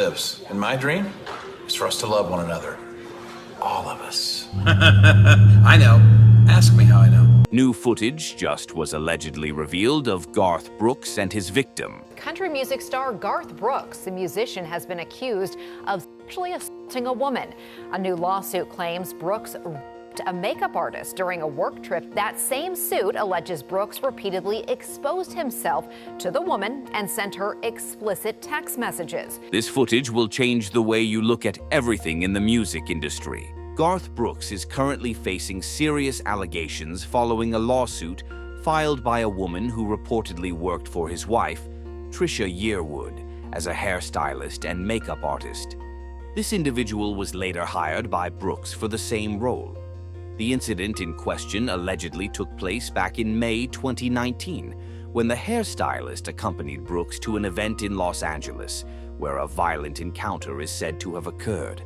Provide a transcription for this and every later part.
relationships. And my dream is for us to love one another. All of us. I know. Ask me how I know. New footage just was allegedly revealed of Garth Brooks and his victim. Country music star Garth Brooks, the musician, has been accused of sexually assaulting a woman. A new lawsuit claims Brooks raped a makeup artist during a work trip. That same suit alleges Brooks repeatedly exposed himself to the woman and sent her explicit text messages. This footage will change the way you look at everything in the music industry. Garth Brooks is currently facing serious allegations following a lawsuit filed by a woman who reportedly worked for his wife, Trisha Yearwood, as a hairstylist and makeup artist. This individual was later hired by Brooks for the same role. The incident in question allegedly took place back in May 2019, when the hairstylist accompanied Brooks to an event in Los Angeles, where a violent encounter is said to have occurred.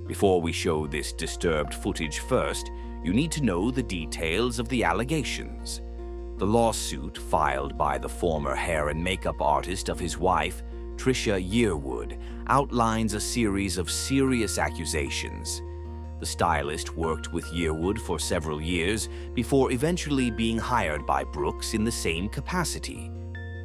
Before we show this disturbed footage first, you need to know the details of the allegations. The lawsuit, filed by the former hair and makeup artist of his wife, Trisha Yearwood, outlines a series of serious accusations. The stylist worked with Yearwood for several years before eventually being hired by Brooks in the same capacity.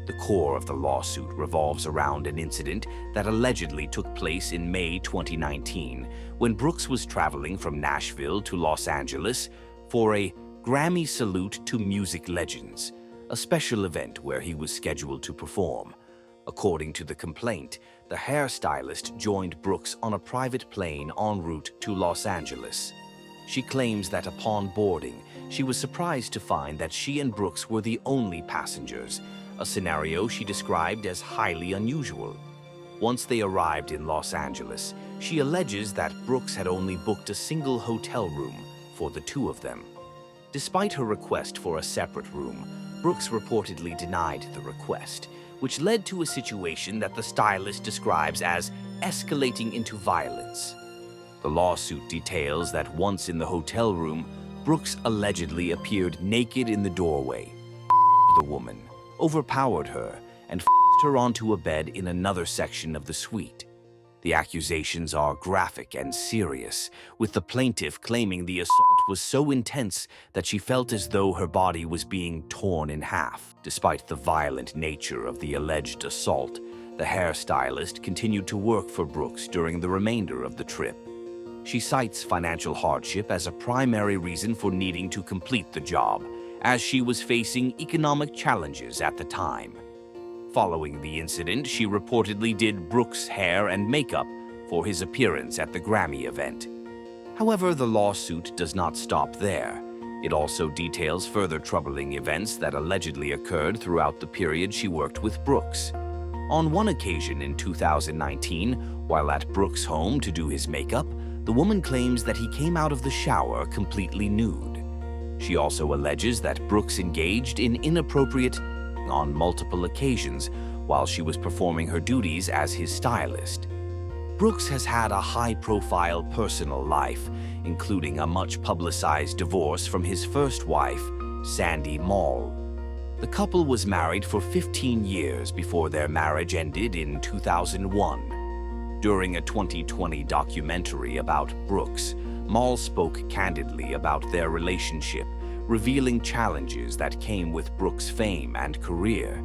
The core of the lawsuit revolves around an incident that allegedly took place in May 2019 when Brooks was traveling from Nashville to Los Angeles for a Grammy Salute to Music Legends, a special event where he was scheduled to perform. According to the complaint, the hairstylist joined Brooks on a private plane en route to Los Angeles. She claims that upon boarding, she was surprised to find that she and Brooks were the only passengers, a scenario she described as highly unusual. Once they arrived in Los Angeles, she alleges that Brooks had only booked a single hotel room for the two of them. Despite her request for a separate room, Brooks reportedly denied the request, which led to a situation that the stylist describes as escalating into violence. The lawsuit details that once in the hotel room, Brooks allegedly appeared naked in the doorway, the woman, overpowered her, and forced her onto a bed in another section of the suite. The accusations are graphic and serious, with the plaintiff claiming the assault was so intense that she felt as though her body was being torn in half. Despite the violent nature of the alleged assault, the hairstylist continued to work for Brooks during the remainder of the trip. She cites financial hardship as a primary reason for needing to complete the job, as she was facing economic challenges at the time. Following the incident, she reportedly did Brooks' hair and makeup for his appearance at the Grammy event. However, the lawsuit does not stop there. It also details further troubling events that allegedly occurred throughout the period she worked with Brooks. On one occasion in 2019, while at Brooks' home to do his makeup, the woman claims that he came out of the shower completely nude. She also alleges that Brooks engaged in inappropriate on multiple occasions while she was performing her duties as his stylist. Brooks has had a high-profile personal life, including a much-publicized divorce from his first wife, Sandy Mall. The couple was married for 15 years before their marriage ended in 2001. During a 2020 documentary about Brooks, Mall spoke candidly about their relationship, revealing challenges that came with Brooks' fame and career.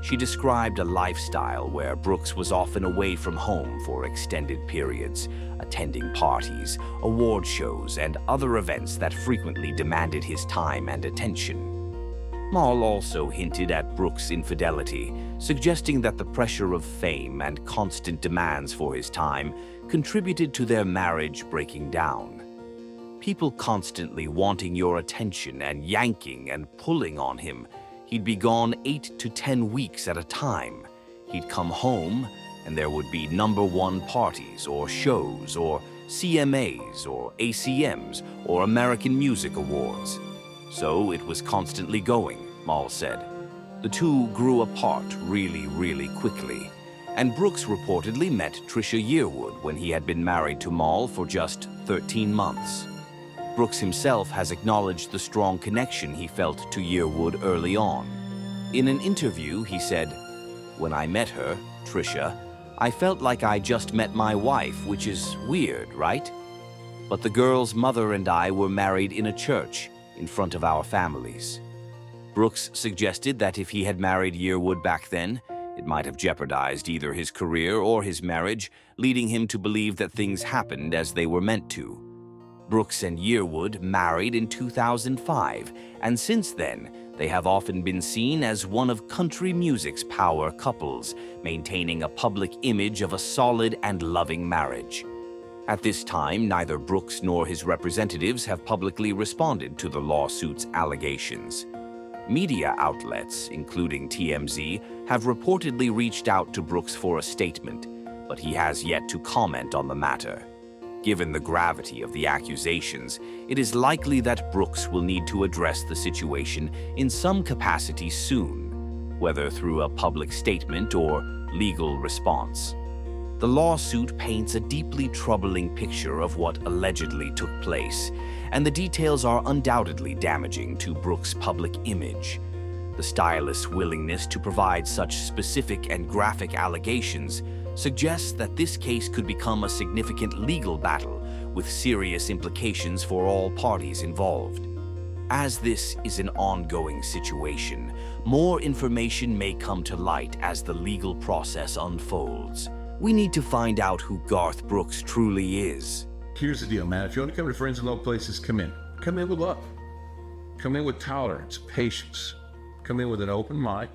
She described a lifestyle where Brooks was often away from home for extended periods, attending parties, award shows, and other events that frequently demanded his time and attention. Mall also hinted at Brooks' infidelity, suggesting that the pressure of fame and constant demands for his time contributed to their marriage breaking down. People constantly wanting your attention and yanking and pulling on him. He'd be gone 8 to 10 weeks at a time. He'd come home, and there would be #1 parties or shows or CMAs or ACMs or American Music Awards. So it was constantly going, Mall said. The two grew apart really quickly, and Brooks reportedly met Trisha Yearwood when he had been married to Mall for just 13 months. Brooks himself has acknowledged the strong connection he felt to Yearwood early on. In an interview, he said, "When I met her, Trisha, I felt like I just met my wife, which is weird, right? But the girl's mother and I were married in a church in front of our families. Brooks suggested that if he had married Yearwood back then, it might have jeopardized either his career or his marriage, leading him to believe that things happened as they were meant to. Brooks and Yearwood married in 2005, and since then, they have often been seen as one of country music's power couples, maintaining a public image of a solid and loving marriage. At this time, neither Brooks nor his representatives have publicly responded to the lawsuit's allegations. Media outlets, including TMZ, have reportedly reached out to Brooks for a statement, but he has yet to comment on the matter. Given the gravity of the accusations, it is likely that Brooks will need to address the situation in some capacity soon, whether through a public statement or legal response. The lawsuit paints a deeply troubling picture of what allegedly took place, and the details are undoubtedly damaging to Brooks' public image. The stylist's willingness to provide such specific and graphic allegations suggests that this case could become a significant legal battle with serious implications for all parties involved. As this is an ongoing situation, more information may come to light as the legal process unfolds. We need to find out who Garth Brooks truly is. Here's the deal, man. If you want to come to Friends in Low Places, come in. Come in with love. Come in with tolerance, patience. Come in with an open mind.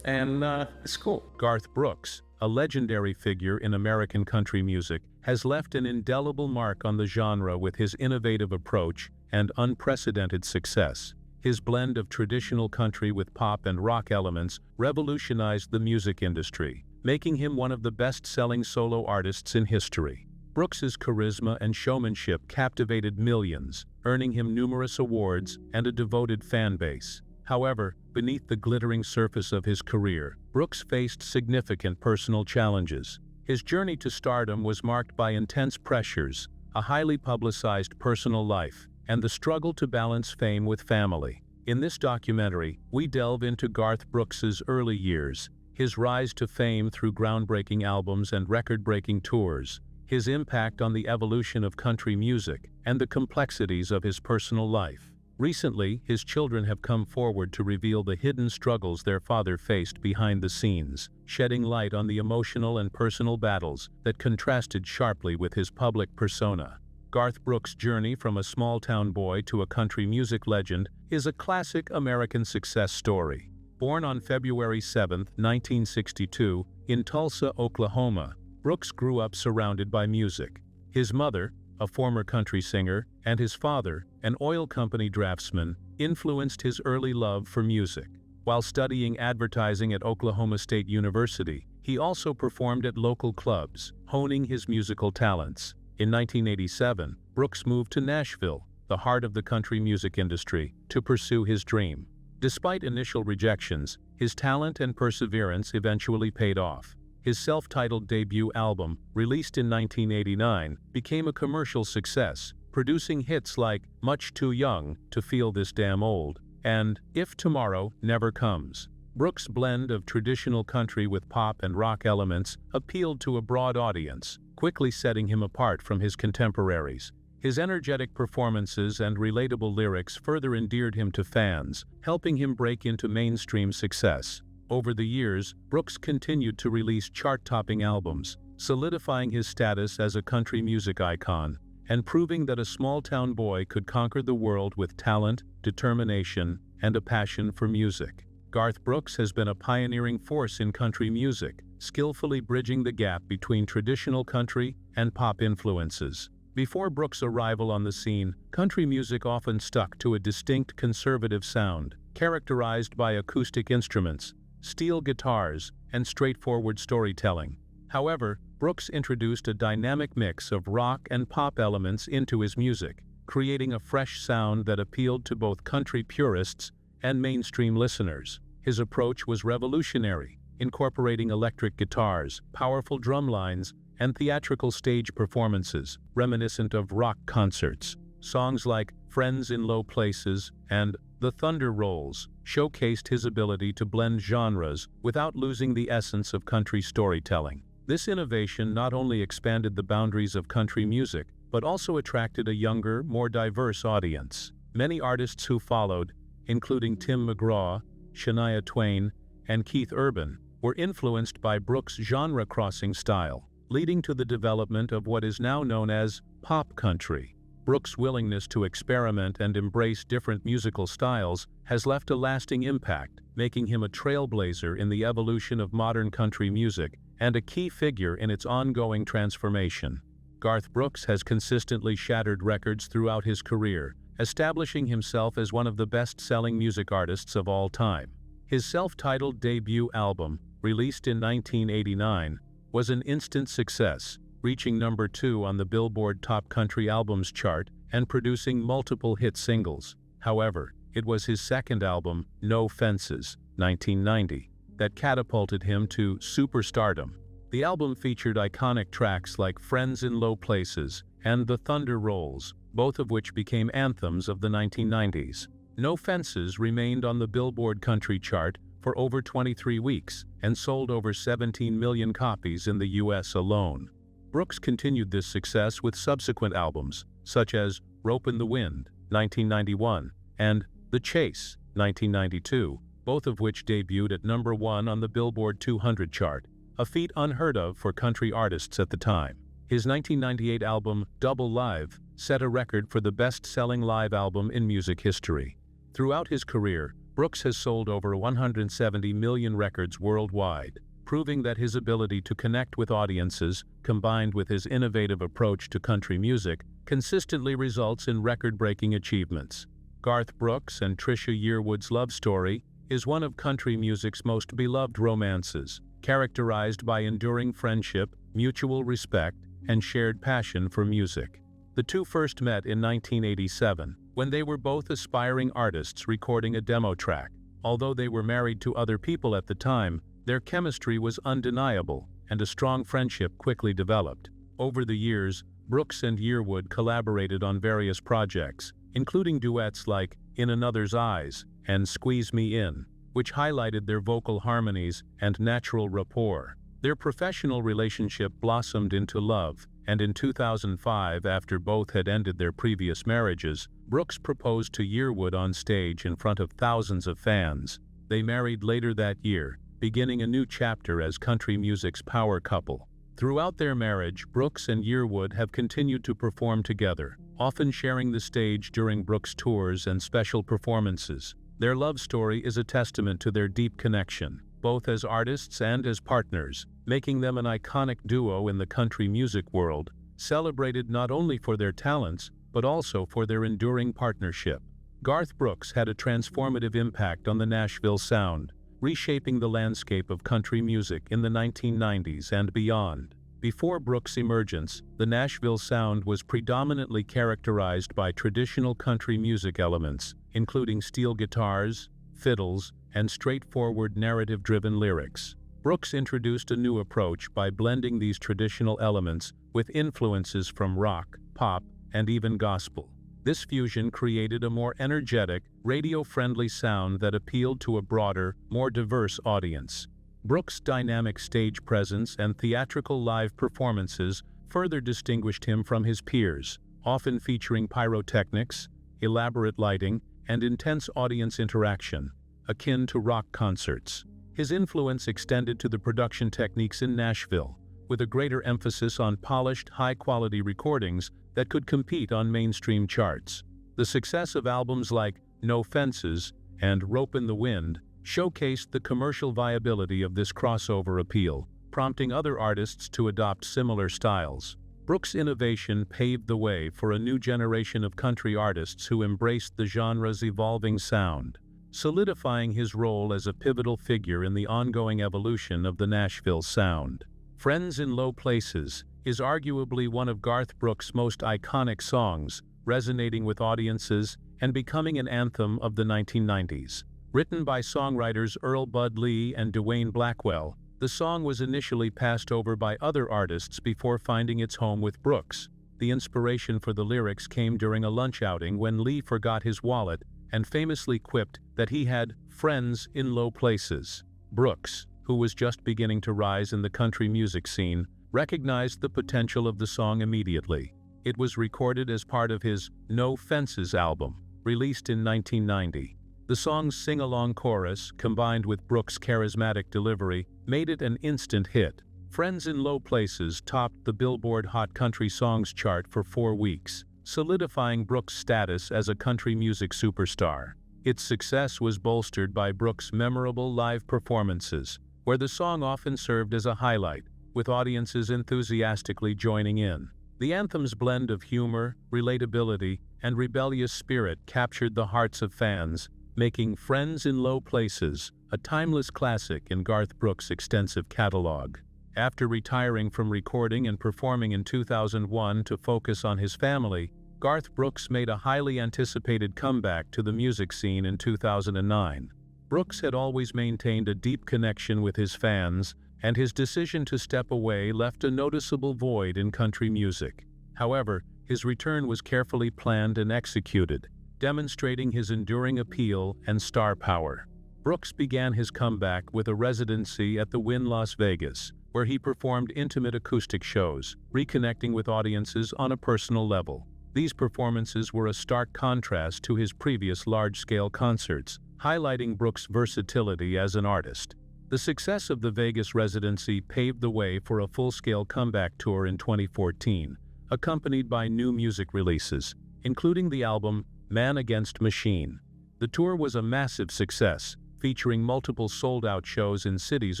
And it's cool. Garth Brooks, a legendary figure in American country music, has left an indelible mark on the genre with his innovative approach and unprecedented success. His blend of traditional country with pop and rock elements revolutionized the music industry, making him one of the best-selling solo artists in history. Brooks's charisma and showmanship captivated millions, earning him numerous awards and a devoted fan base. However, beneath the glittering surface of his career, Brooks faced significant personal challenges. His journey to stardom was marked by intense pressures, a highly publicized personal life, and the struggle to balance fame with family. In this documentary, we delve into Garth Brooks's early years, his rise to fame through groundbreaking albums and record-breaking tours, his impact on the evolution of country music, and the complexities of his personal life. Recently, his children have come forward to reveal the hidden struggles their father faced behind the scenes, shedding light on the emotional and personal battles that contrasted sharply with his public persona. Garth Brooks' journey from a small-town boy to a country music legend is a classic American success story. Born on February 7, 1962, in Tulsa, Oklahoma, Brooks grew up surrounded by music. His mother, a former country singer, and his father, an oil company draftsman, influenced his early love for music. While studying advertising at Oklahoma State University, he also performed at local clubs, honing his musical talents. In 1987, Brooks moved to Nashville, the heart of the country music industry, to pursue his dream. Despite initial rejections, his talent and perseverance eventually paid off. His self-titled debut album, released in 1989, became a commercial success, producing hits like Much Too Young to Feel This Damn Old and If Tomorrow Never Comes. Brooks' blend of traditional country with pop and rock elements appealed to a broad audience, quickly setting him apart from his contemporaries. His energetic performances and relatable lyrics further endeared him to fans, helping him break into mainstream success. Over the years, Brooks continued to release chart-topping albums, solidifying his status as a country music icon, and proving that a small-town boy could conquer the world with talent, determination, and a passion for music. Garth Brooks has been a pioneering force in country music, skillfully bridging the gap between traditional country and pop influences. Before Brooks' arrival on the scene, country music often stuck to a distinct conservative sound, characterized by acoustic instruments, steel guitars, and straightforward storytelling. However, Brooks introduced a dynamic mix of rock and pop elements into his music, creating a fresh sound that appealed to both country purists and mainstream listeners. His approach was revolutionary, incorporating electric guitars, powerful drum lines, and theatrical stage performances, reminiscent of rock concerts. Songs like Friends in Low Places and The Thunder Rolls showcased his ability to blend genres without losing the essence of country storytelling. This innovation not only expanded the boundaries of country music, but also attracted a younger, more diverse audience. Many artists who followed, including Tim McGraw, Shania Twain, and Keith Urban, were influenced by Brooks' genre-crossing style, leading to the development of what is now known as pop country. Brooks' willingness to experiment and embrace different musical styles has left a lasting impact, making him a trailblazer in the evolution of modern country music and a key figure in its ongoing transformation. Garth Brooks has consistently shattered records throughout his career, establishing himself as one of the best-selling music artists of all time. His self-titled debut album, released in 1989, was an instant success, reaching number 2 on the Billboard Top Country Albums chart and producing multiple hit singles. However, it was his second album, No Fences, 1990, that catapulted him to superstardom. The album featured iconic tracks like Friends in Low Places and The Thunder Rolls, both of which became anthems of the 1990s. No Fences remained on the Billboard Country chart for over 23 weeks and sold over 17 million copies in the US alone. Brooks continued this success with subsequent albums, such as Rope in the Wind, 1991, and The Chase, 1992, both of which debuted at number 1 on the Billboard 200 chart, a feat unheard of for country artists at the time. His 1998 album, Double Live, set a record for the best-selling live album in music history. Throughout his career, Brooks has sold over 170 million records worldwide, proving that his ability to connect with audiences, combined with his innovative approach to country music, consistently results in record-breaking achievements. Garth Brooks and Trisha Yearwood's love story is one of country music's most beloved romances, characterized by enduring friendship, mutual respect, and shared passion for music. The two first met in 1987, when they were both aspiring artists recording a demo track. Although they were married to other people at the time, their chemistry was undeniable, and a strong friendship quickly developed. Over the years, Brooks and Yearwood collaborated on various projects, including duets like In Another's Eyes and Squeeze Me In, which highlighted their vocal harmonies and natural rapport. Their professional relationship blossomed into love, and in 2005, after both had ended their previous marriages, Brooks proposed to Yearwood on stage in front of thousands of fans. They married later that year, beginning a new chapter as country music's power couple. Throughout their marriage, Brooks and Yearwood have continued to perform together, often sharing the stage during Brooks' tours and special performances. Their love story is a testament to their deep connection, both as artists and as partners, making them an iconic duo in the country music world, celebrated not only for their talents, but also for their enduring partnership. Garth Brooks had a transformative impact on the Nashville sound, reshaping the landscape of country music in the 1990s and beyond. Before Brooks' emergence, the Nashville sound was predominantly characterized by traditional country music elements, including steel guitars, fiddles, and straightforward narrative-driven lyrics. Brooks introduced a new approach by blending these traditional elements with influences from rock, pop, and even gospel. This fusion created a more energetic, radio-friendly sound that appealed to a broader, more diverse audience. Brooks' dynamic stage presence and theatrical live performances further distinguished him from his peers, often featuring pyrotechnics, elaborate lighting, and intense audience interaction, akin to rock concerts. His influence extended to the production techniques in Nashville, with a greater emphasis on polished, high-quality recordings that could compete on mainstream charts. The success of albums like No Fences and Rope in the Wind showcased the commercial viability of this crossover appeal, prompting other artists to adopt similar styles. Brooks' innovation paved the way for a new generation of country artists who embraced the genre's evolving sound, solidifying his role as a pivotal figure in the ongoing evolution of the Nashville sound. Friends in Low Places is arguably one of Garth Brooks' most iconic songs, resonating with audiences and becoming an anthem of the 1990s. Written by songwriters Earl Bud Lee and Dwayne Blackwell, the song was initially passed over by other artists before finding its home with Brooks. The inspiration for the lyrics came during a lunch outing when Lee forgot his wallet and famously quipped that he had friends in low places. Brooks, who was just beginning to rise in the country music scene, recognized the potential of the song immediately. It was recorded as part of his No Fences album, released in 1990. The song's sing-along chorus, combined with Brooks' charismatic delivery, made it an instant hit. Friends in Low Places topped the Billboard Hot Country Songs chart for 4 weeks, solidifying Brooks' status as a country music superstar. Its success was bolstered by Brooks' memorable live performances, where the song often served as a highlight, with audiences enthusiastically joining in. The anthem's blend of humor, relatability, and rebellious spirit captured the hearts of fans, making Friends in Low Places a timeless classic in Garth Brooks' extensive catalog. After retiring from recording and performing in 2001 to focus on his family, Garth Brooks made a highly anticipated comeback to the music scene in 2009. Brooks had always maintained a deep connection with his fans, and his decision to step away left a noticeable void in country music. However, his return was carefully planned and executed, demonstrating his enduring appeal and star power. Brooks began his comeback with a residency at the Wynn Las Vegas, where he performed intimate acoustic shows, reconnecting with audiences on a personal level. These performances were a stark contrast to his previous large-scale concerts, highlighting Brooks' versatility as an artist. The success of the Vegas residency paved the way for a full-scale comeback tour in 2014, accompanied by new music releases, including the album Man Against Machine. The tour was a massive success, featuring multiple sold-out shows in cities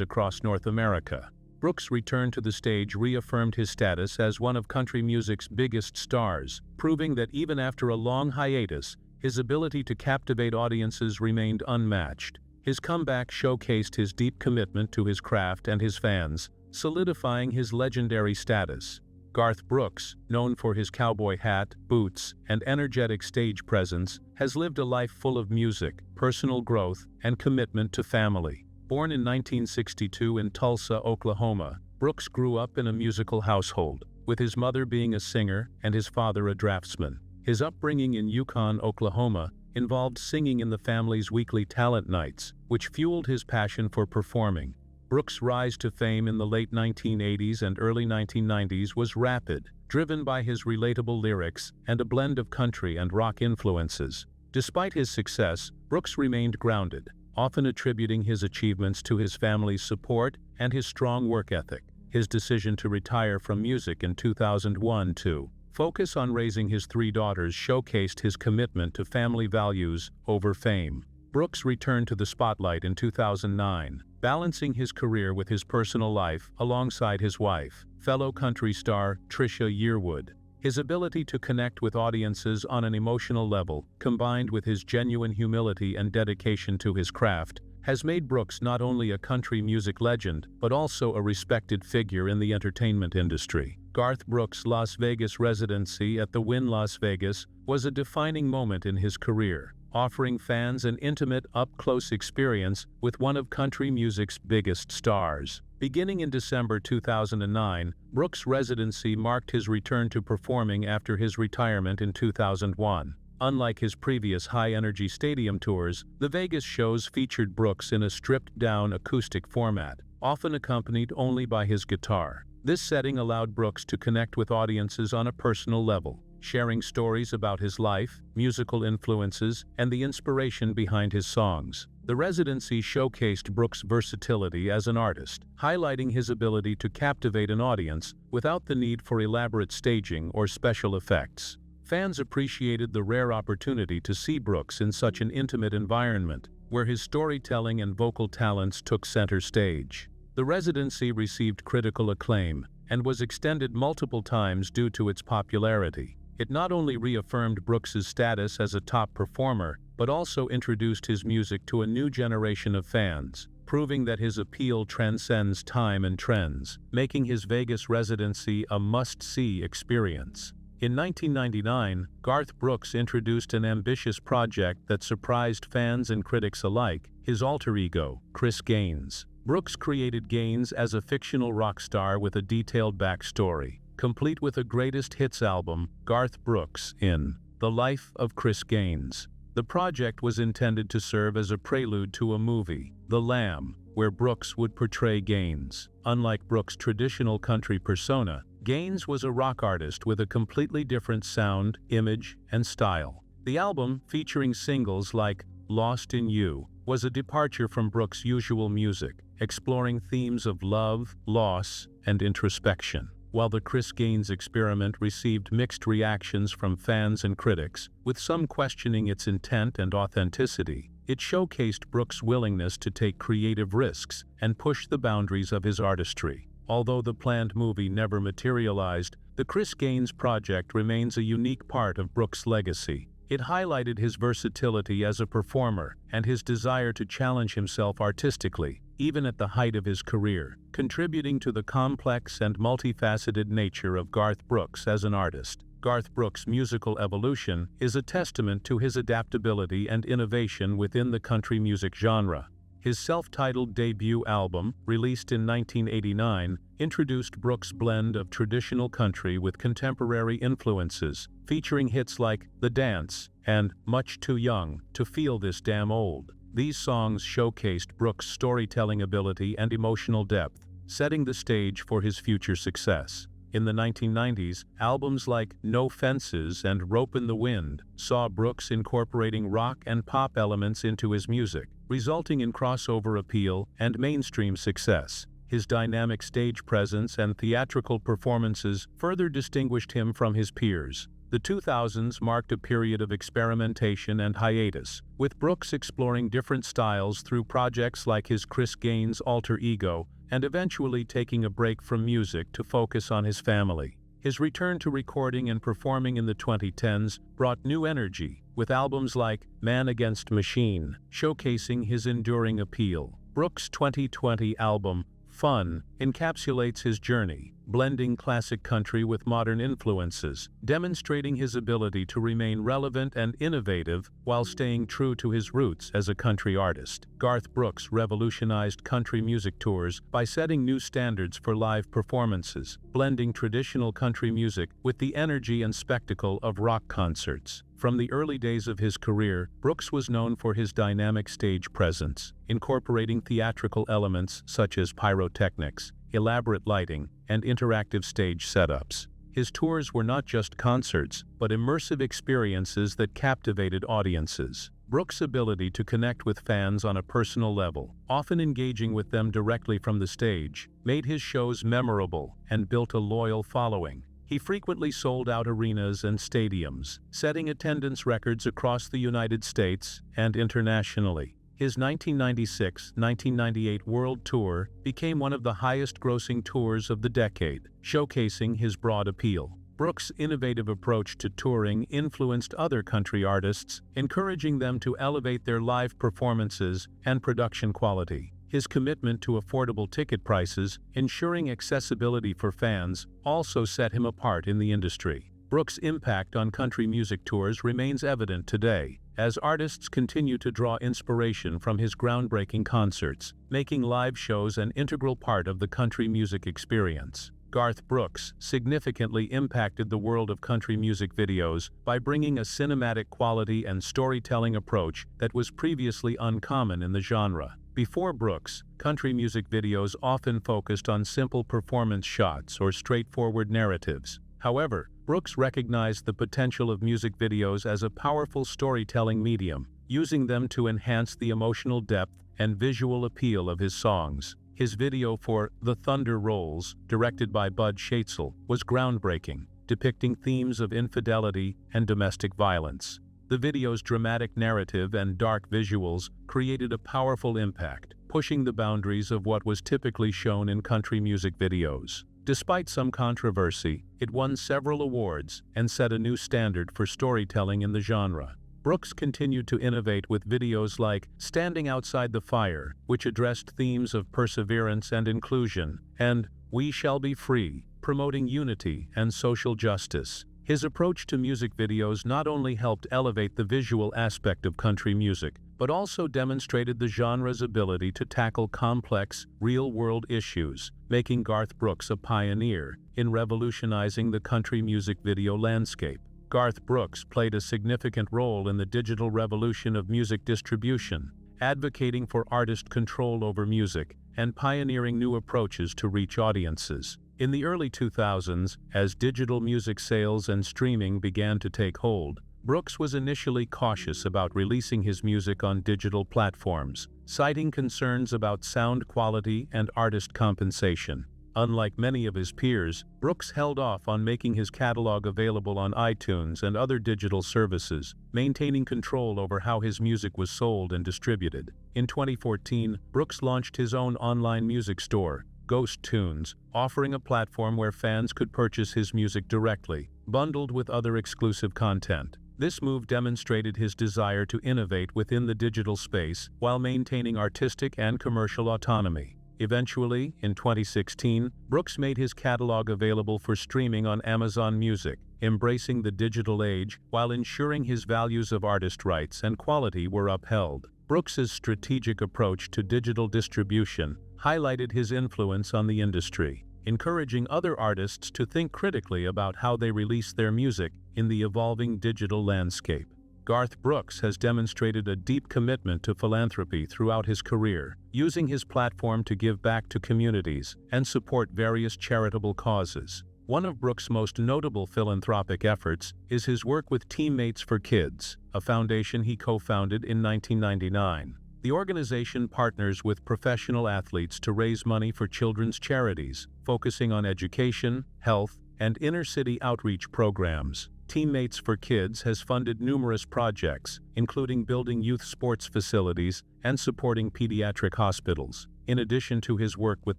across North America. Brooks' return to the stage reaffirmed his status as one of country music's biggest stars, proving that even after a long hiatus, his ability to captivate audiences remained unmatched. His comeback showcased his deep commitment to his craft and his fans, solidifying his legendary status. Garth Brooks, known for his cowboy hat, boots, and energetic stage presence, has lived a life full of music, personal growth, and commitment to family. Born in 1962 in Tulsa, Oklahoma, Brooks grew up in a musical household, with his mother being a singer and his father a draftsman. His upbringing in Yukon, Oklahoma, involved singing in the family's weekly talent nights, which fueled his passion for performing. Brooks' rise to fame in the late 1980s and early 1990s was rapid, driven by his relatable lyrics and a blend of country and rock influences. Despite his success, Brooks remained grounded, often attributing his achievements to his family's support and his strong work ethic. His decision to retire from music in 2001 to focus on raising his 3 daughters showcased his commitment to family values over fame. Brooks returned to the spotlight in 2009, balancing his career with his personal life alongside his wife, fellow country star Trisha Yearwood. His ability to connect with audiences on an emotional level, combined with his genuine humility and dedication to his craft, has made Brooks not only a country music legend, but also a respected figure in the entertainment industry. Garth Brooks' Las Vegas residency at the Wynn Las Vegas was a defining moment in his career, offering fans an intimate, up-close experience with one of country music's biggest stars. Beginning in December 2009, Brooks' residency marked his return to performing after his retirement in 2001. Unlike his previous high-energy stadium tours, the Vegas shows featured Brooks in a stripped-down acoustic format, often accompanied only by his guitar. This setting allowed Brooks to connect with audiences on a personal level, sharing stories about his life, musical influences, and the inspiration behind his songs. The residency showcased Brooks' versatility as an artist, highlighting his ability to captivate an audience without the need for elaborate staging or special effects. Fans appreciated the rare opportunity to see Brooks in such an intimate environment, where his storytelling and vocal talents took center stage. The residency received critical acclaim and was extended multiple times due to its popularity. It not only reaffirmed Brooks's status as a top performer, but also introduced his music to a new generation of fans, proving that his appeal transcends time and trends, making his Vegas residency a must-see experience. In 1999, Garth Brooks introduced an ambitious project that surprised fans and critics alike, his alter ego, Chris Gaines. Brooks created Gaines as a fictional rock star with a detailed backstory, complete with a greatest hits album, Garth Brooks in The Life of Chris Gaines. The project was intended to serve as a prelude to a movie, The Lamb, where Brooks would portray Gaines. Unlike Brooks' traditional country persona, Gaines was a rock artist with a completely different sound, image, and style. The album, featuring singles like Lost in You, was a departure from Brooks' usual music, exploring themes of love, loss, and introspection. While the Chris Gaines experiment received mixed reactions from fans and critics, with some questioning its intent and authenticity, it showcased Brooks' willingness to take creative risks and push the boundaries of his artistry. Although the planned movie never materialized, the Chris Gaines project remains a unique part of Brooks' legacy. It highlighted his versatility as a performer and his desire to challenge himself artistically, even at the height of his career, contributing to the complex and multifaceted nature of Garth Brooks as an artist. Garth Brooks' musical evolution is a testament to his adaptability and innovation within the country music genre. His self-titled debut album, released in 1989, introduced Brooks' blend of traditional country with contemporary influences, featuring hits like The Dance and Much Too Young to Feel This Damn Old. These songs showcased Brooks' storytelling ability and emotional depth, setting the stage for his future success. In the 1990s, albums like No Fences and Rope in the Wind saw Brooks incorporating rock and pop elements into his music, resulting in crossover appeal and mainstream success. His dynamic stage presence and theatrical performances further distinguished him from his peers. The 2000s marked a period of experimentation and hiatus, with Brooks exploring different styles through projects like his Chris Gaines alter ego, and eventually taking a break from music to focus on his family. His return to recording and performing in the 2010s brought new energy, with albums like Man Against Machine showcasing his enduring appeal. Brooks' 2020 album, Fun, encapsulates his journey, blending classic country with modern influences, demonstrating his ability to remain relevant and innovative while staying true to his roots as a country artist. Garth Brooks revolutionized country music tours by setting new standards for live performances, blending traditional country music with the energy and spectacle of rock concerts. From the early days of his career, Brooks was known for his dynamic stage presence, incorporating theatrical elements such as pyrotechnics, elaborate lighting, and interactive stage setups. His tours were not just concerts, but immersive experiences that captivated audiences. Brooks' ability to connect with fans on a personal level, often engaging with them directly from the stage, made his shows memorable and built a loyal following. He frequently sold out arenas and stadiums, setting attendance records across the United States and internationally. His 1996-1998 World Tour became one of the highest-grossing tours of the decade, showcasing his broad appeal. Brooks' innovative approach to touring influenced other country artists, encouraging them to elevate their live performances and production quality. His commitment to affordable ticket prices, ensuring accessibility for fans, also set him apart in the industry. Brooks' impact on country music tours remains evident today, as artists continue to draw inspiration from his groundbreaking concerts, making live shows an integral part of the country music experience. Garth Brooks significantly impacted the world of country music videos by bringing a cinematic quality and storytelling approach that was previously uncommon in the genre. Before Brooks, country music videos often focused on simple performance shots or straightforward narratives. However, Brooks recognized the potential of music videos as a powerful storytelling medium, using them to enhance the emotional depth and visual appeal of his songs. His video for The Thunder Rolls, directed by Bud Schaetzle, was groundbreaking, depicting themes of infidelity and domestic violence. The video's dramatic narrative and dark visuals created a powerful impact, pushing the boundaries of what was typically shown in country music videos. Despite some controversy, it won several awards and set a new standard for storytelling in the genre. Brooks continued to innovate with videos like Standing Outside the Fire, which addressed themes of perseverance and inclusion, and We Shall Be Free, promoting unity and social justice. His approach to music videos not only helped elevate the visual aspect of country music, but also demonstrated the genre's ability to tackle complex, real-world issues, making Garth Brooks a pioneer in revolutionizing the country music video landscape. Garth Brooks played a significant role in the digital revolution of music distribution, advocating for artist control over music and pioneering new approaches to reach audiences. In the early 2000s, as digital music sales and streaming began to take hold, Brooks was initially cautious about releasing his music on digital platforms, citing concerns about sound quality and artist compensation. Unlike many of his peers, Brooks held off on making his catalog available on iTunes and other digital services, maintaining control over how his music was sold and distributed. In 2014, Brooks launched his own online music store, Ghost Tunes, offering a platform where fans could purchase his music directly, bundled with other exclusive content. This move demonstrated his desire to innovate within the digital space while maintaining artistic and commercial autonomy. Eventually, in 2016, Brooks made his catalog available for streaming on Amazon Music, embracing the digital age while ensuring his values of artist rights and quality were upheld. Brooks's strategic approach to digital distribution highlighted his influence on the industry, encouraging other artists to think critically about how they release their music in the evolving digital landscape. Garth Brooks has demonstrated a deep commitment to philanthropy throughout his career, using his platform to give back to communities and support various charitable causes. One of Brooks' most notable philanthropic efforts is his work with Teammates for Kids, a foundation he co-founded in 1999. The organization partners with professional athletes to raise money for children's charities, focusing on education, health, and inner-city outreach programs. Teammates for Kids has funded numerous projects, including building youth sports facilities and supporting pediatric hospitals. In addition to his work with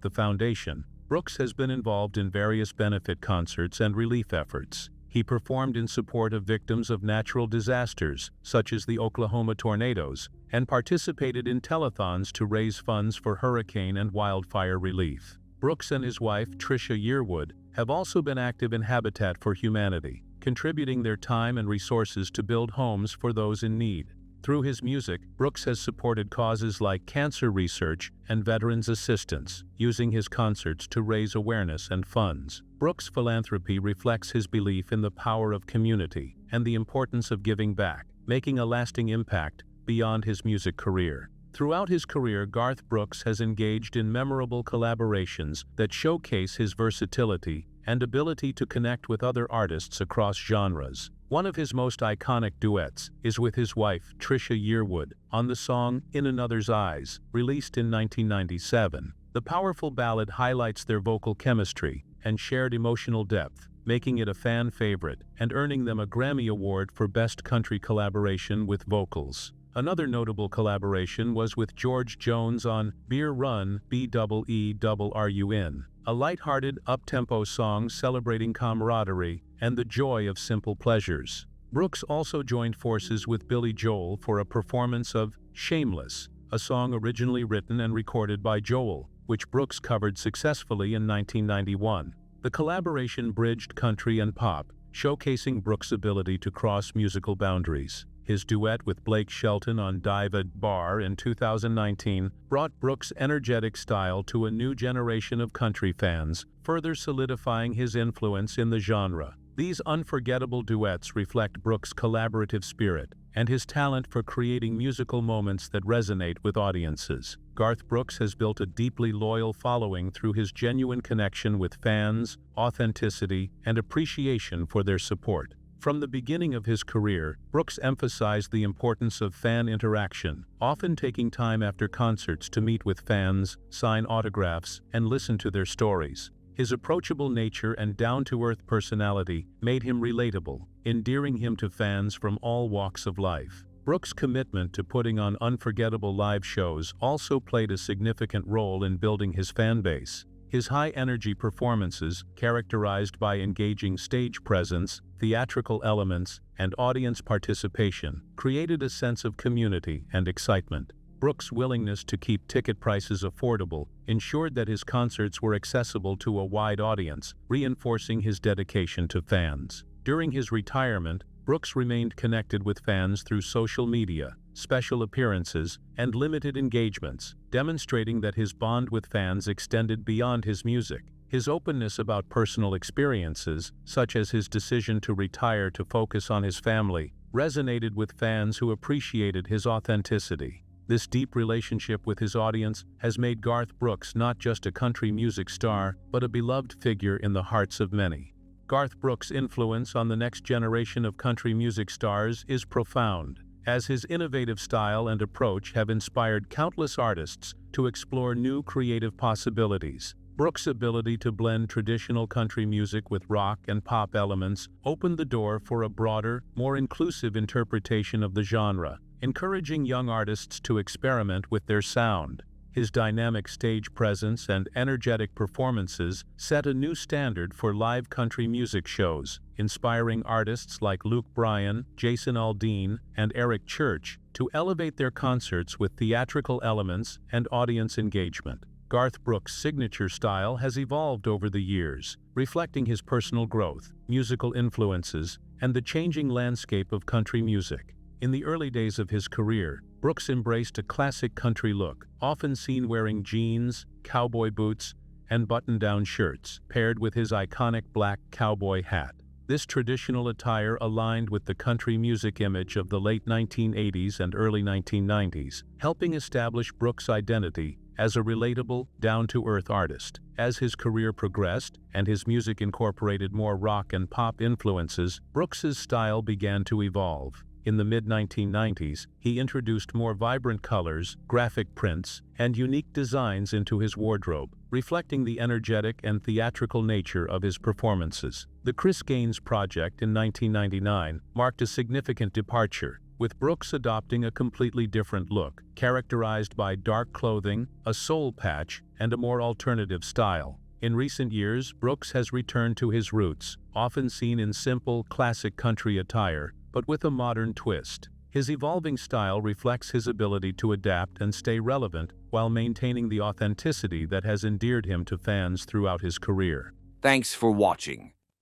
the foundation, Brooks has been involved in various benefit concerts and relief efforts. He performed in support of victims of natural disasters, such as the Oklahoma tornadoes, and participated in telethons to raise funds for hurricane and wildfire relief. Brooks and his wife, Tricia Yearwood, have also been active in Habitat for Humanity, contributing their time and resources to build homes for those in need. Through his music, Brooks has supported causes like cancer research and veterans assistance, using his concerts to raise awareness and funds. Brooks' philanthropy reflects his belief in the power of community and the importance of giving back, making a lasting impact beyond his music career. Throughout his career, Garth Brooks has engaged in memorable collaborations that showcase his versatility and ability to connect with other artists across genres. One of his most iconic duets is with his wife, Tricia Yearwood, on the song In Another's Eyes, released in 1997. The powerful ballad highlights their vocal chemistry and shared emotional depth, making it a fan favorite and earning them a Grammy Award for Best Country Collaboration with Vocals. Another notable collaboration was with George Jones on Beer Run, BEERUN, a lighthearted, up-tempo song celebrating camaraderie and the joy of simple pleasures. Brooks also joined forces with Billy Joel for a performance of Shameless, a song originally written and recorded by Joel, which Brooks covered successfully in 1991. The collaboration bridged country and pop, showcasing Brooks' ability to cross musical boundaries. His duet with Blake Shelton on Diva Bar in 2019 brought Brooks' energetic style to a new generation of country fans, further solidifying his influence in the genre. These unforgettable duets reflect Brooks' collaborative spirit and his talent for creating musical moments that resonate with audiences. Garth Brooks has built a deeply loyal following through his genuine connection with fans, authenticity, and appreciation for their support. From the beginning of his career, Brooks emphasized the importance of fan interaction, often taking time after concerts to meet with fans, sign autographs, and listen to their stories. His approachable nature and down-to-earth personality made him relatable, endearing him to fans from all walks of life. Brooks' commitment to putting on unforgettable live shows also played a significant role in building his fan base. His high-energy performances, characterized by engaging stage presence, theatrical elements, and audience participation, created a sense of community and excitement. Brooks' willingness to keep ticket prices affordable ensured that his concerts were accessible to a wide audience, reinforcing his dedication to fans. During his retirement, Brooks remained connected with fans through social media, special appearances, and limited engagements, demonstrating that his bond with fans extended beyond his music. His openness about personal experiences, such as his decision to retire to focus on his family, resonated with fans who appreciated his authenticity. This deep relationship with his audience has made Garth Brooks not just a country music star, but a beloved figure in the hearts of many. Garth Brooks' influence on the next generation of country music stars is profound, as his innovative style and approach have inspired countless artists to explore new creative possibilities. Brooks' ability to blend traditional country music with rock and pop elements opened the door for a broader, more inclusive interpretation of the genre, encouraging young artists to experiment with their sound. His dynamic stage presence and energetic performances set a new standard for live country music shows, inspiring artists like Luke Bryan, Jason Aldean, and Eric Church to elevate their concerts with theatrical elements and audience engagement. Garth Brooks' signature style has evolved over the years, reflecting his personal growth, musical influences, and the changing landscape of country music. In the early days of his career, Brooks embraced a classic country look, often seen wearing jeans, cowboy boots, and button-down shirts, paired with his iconic black cowboy hat. This traditional attire aligned with the country music image of the late 1980s and early 1990s, helping establish Brooks' identity as a relatable, down-to-earth artist. As his career progressed and his music incorporated more rock and pop influences, Brooks's style began to evolve. In the mid-1990s, he introduced more vibrant colors, graphic prints, and unique designs into his wardrobe, reflecting the energetic and theatrical nature of his performances. The Chris Gaines Project in 1999 marked a significant departure, with Brooks adopting a completely different look, characterized by dark clothing, a soul patch, and a more alternative style. In recent years, Brooks has returned to his roots, often seen in simple, classic country attire, but with a modern twist. His evolving style reflects his ability to adapt and stay relevant while maintaining the authenticity that has endeared him to fans throughout his career. Thanks for watching.